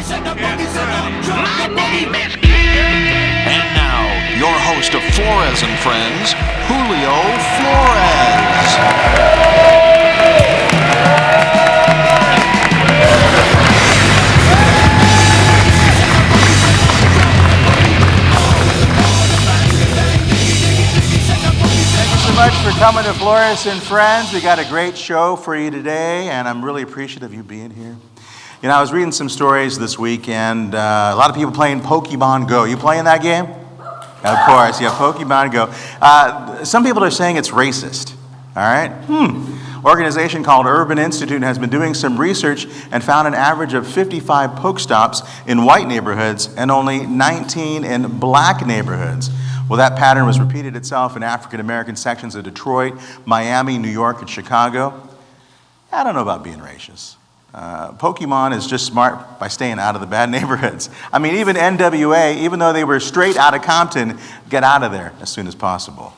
My name is And now, your host of Flores and Friends, Julio Flores. Much for coming to Flores and Friends. We got a great show for you today, and I'm really appreciative of you being here. You know, I was reading some stories this week, and a lot of people playing Pokemon Go. You playing that game? Of course, yeah, Pokemon Go. Some people are saying it's racist. All right? Organization called Urban Institute has been doing some research and found an average of 55 Pokestops in white neighborhoods and only 19 in black neighborhoods. Well, that pattern was repeated itself in African-American sections of Detroit, Miami, New York, and Chicago. I don't know about being racist. Pokemon is just smart by staying out of the bad neighborhoods. I mean, even NWA, even though they were straight out of Compton, get out of there as soon as possible.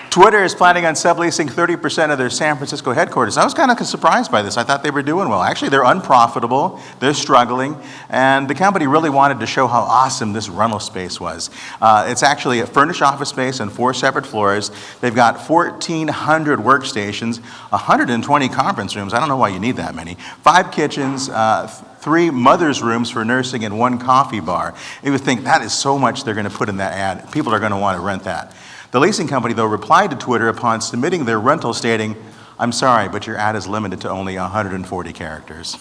Twitter is planning on subleasing 30% of their San Francisco headquarters. I was kind of surprised by this. I thought they were doing well. Actually, they're unprofitable. They're struggling. And the company really wanted to show how awesome this rental space was. It's actually a furnished office space on 4 separate floors. They've got 1,400 workstations, 120 conference rooms. I don't know why you need that many. 5 kitchens, 3 mother's rooms for nursing, and 1 coffee bar. You would think that is so much they're going to put in that ad. People are going to want to rent that. The leasing company, though, replied to Twitter upon submitting their rental stating, "I'm sorry, but your ad is limited to only 140 characters."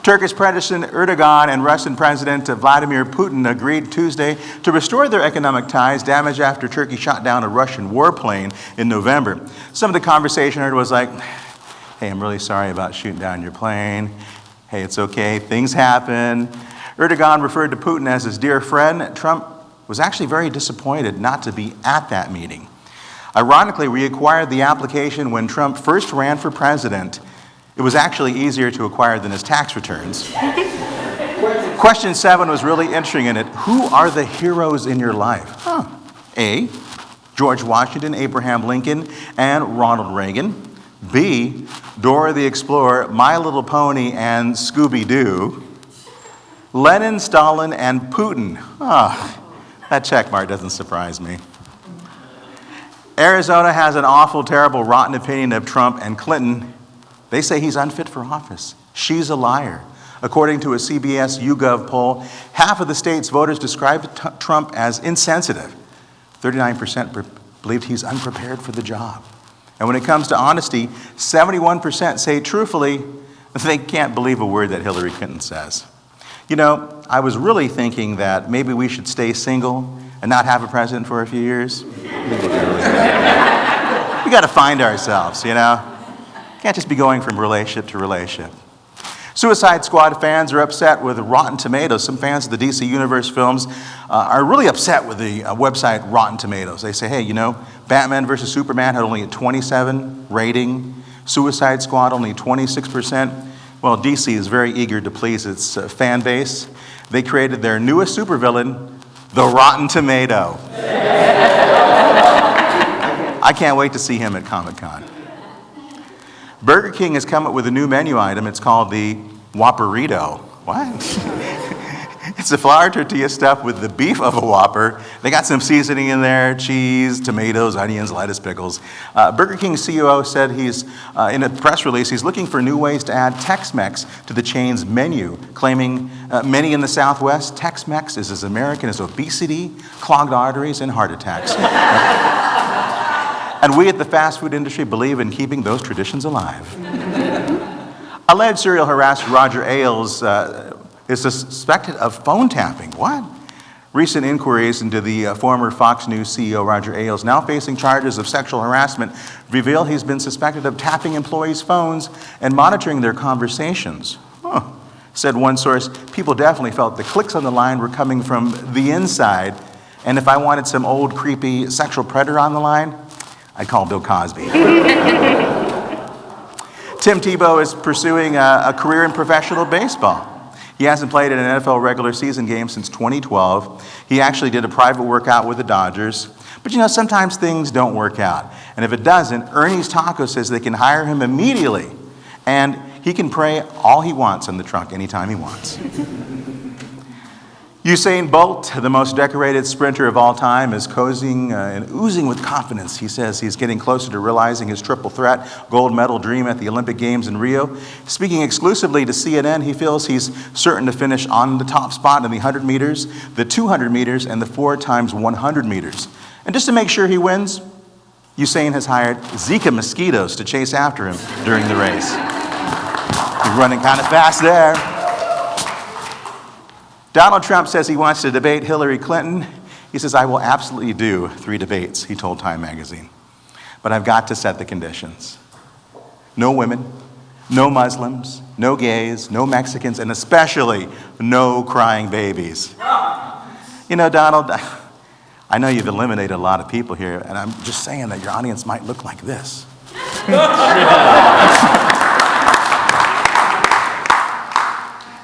Turkish President Erdogan and Russian President Vladimir Putin agreed Tuesday to restore their economic ties damaged after Turkey shot down a Russian warplane in November. Some of the conversation heard was like, "Hey, I'm really sorry about shooting down your plane. Hey, it's okay, things happen." Erdogan referred to Putin as his dear friend. Trump was actually very disappointed not to be at that meeting. Ironically, we acquired the application when Trump first ran for president. It was actually easier to acquire than his tax returns. Question 7 was really interesting in it. Who are the heroes in your life? A, George Washington, Abraham Lincoln, and Ronald Reagan. B, Dora the Explorer, My Little Pony, and Scooby-Doo. Lenin, Stalin, and Putin. That check mark doesn't surprise me. Arizona has an awful, terrible, rotten opinion of Trump and Clinton. They say he's unfit for office. She's a liar. According to a CBS YouGov poll, half of the state's voters described Trump as insensitive. 39% believed he's unprepared for the job. And when it comes to honesty, 71% say truthfully they can't believe a word that Hillary Clinton says. You know, I was really thinking that maybe we should stay single and not have a president for a few years. We got to find ourselves, you know. Can't just be going from relationship to relationship. Suicide Squad fans are upset with Rotten Tomatoes. Some fans of the DC Universe films are really upset with the website Rotten Tomatoes. They say, hey, you know, Batman vs. Superman had only a 27 rating. Suicide Squad only 26%. Well, DC is very eager to please its fan base. They created their newest supervillain, the Rotten Tomato. I can't wait to see him at Comic-Con. Burger King has come up with a new menu item. It's called the Whopperito. What? It's a flour tortilla stuffed with the beef of a Whopper. They got some seasoning in there, cheese, tomatoes, onions, lettuce, pickles. Burger King CEO said he's, in a press release, he's looking for new ways to add Tex-Mex to the chain's menu, claiming many in the Southwest, Tex-Mex is as American as obesity, clogged arteries, and heart attacks. And we at the fast food industry believe in keeping those traditions alive. Alleged serial harasser Roger Ailes is suspected of phone tapping. What? Recent inquiries into the former Fox News CEO Roger Ailes, now facing charges of sexual harassment, reveal he's been suspected of tapping employees' phones and monitoring their conversations. Said one source, people definitely felt the clicks on the line were coming from the inside, and if I wanted some old, creepy sexual predator on the line, I'd call Bill Cosby. Tim Tebow is pursuing a career in professional baseball. He hasn't played in an NFL regular season game since 2012. He actually did a private workout with the Dodgers. But you know, sometimes things don't work out. And if it doesn't, Ernie's Taco says they can hire him immediately. And He can pray all he wants in the trunk anytime he wants. Usain Bolt, the most decorated sprinter of all time, is cozying and oozing with confidence. He says he's getting closer to realizing his triple threat gold medal dream at the Olympic Games in Rio. Speaking exclusively to CNN, he feels he's certain to finish on the top spot in the 100 meters, the 200 meters, and the 4x100 meters. And just to make sure he wins, Usain has hired Zika mosquitoes to chase after him during the race. He's running kind of fast there. Donald Trump says he wants to debate Hillary Clinton. He says, I will absolutely do 3 debates, he told Time magazine. But I've got to set the conditions. No women, no Muslims, no gays, no Mexicans, and especially no crying babies. You know, Donald, I know you've eliminated a lot of people here, and I'm just saying that your audience might look like this.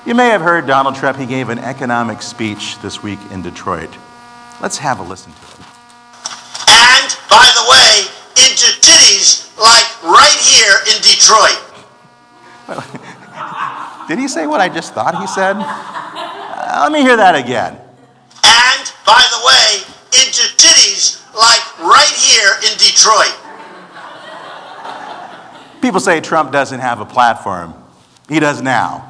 You may have heard Donald Trump. He gave an economic speech this week in Detroit. Let's have a listen to it. And, by the way, into titties like right here in Detroit. Did he say what I just thought he said? Let me hear that again. And, by the way, into titties like right here in Detroit. People say Trump doesn't have a platform. He does now.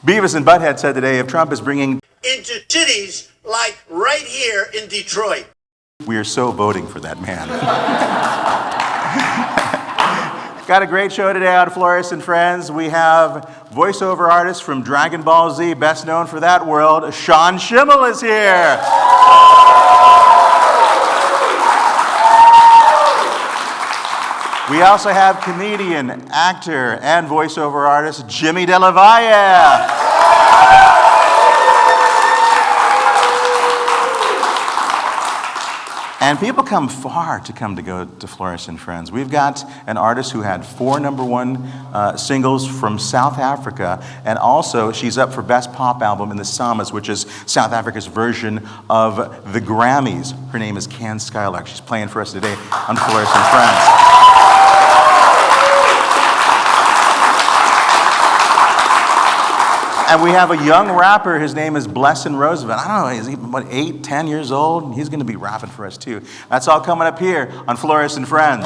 Beavis and Butthead said today, if Trump is bringing into titties like right here in Detroit. We are so voting for that man. Got a great show today on Flores and Friends. We have voiceover artist from Dragon Ball Z, best known for that world, Sean Schimmel is here. We also have comedian, actor, and voiceover artist Jimmy De La Valle. And people come far to go to Flores and Friends. We've got an artist who had 4 #1 singles from South Africa, and also she's up for Best Pop Album in the Samas, which is South Africa's version of the Grammys. Her name is Can Skylark. She's playing for us today on Flores and Friends. And we have a young rapper. His name is Blessin Roosevelt. I don't know, is he, 8, 10 years old? He's going to be rapping for us, too. That's all coming up here on Flores and Friends.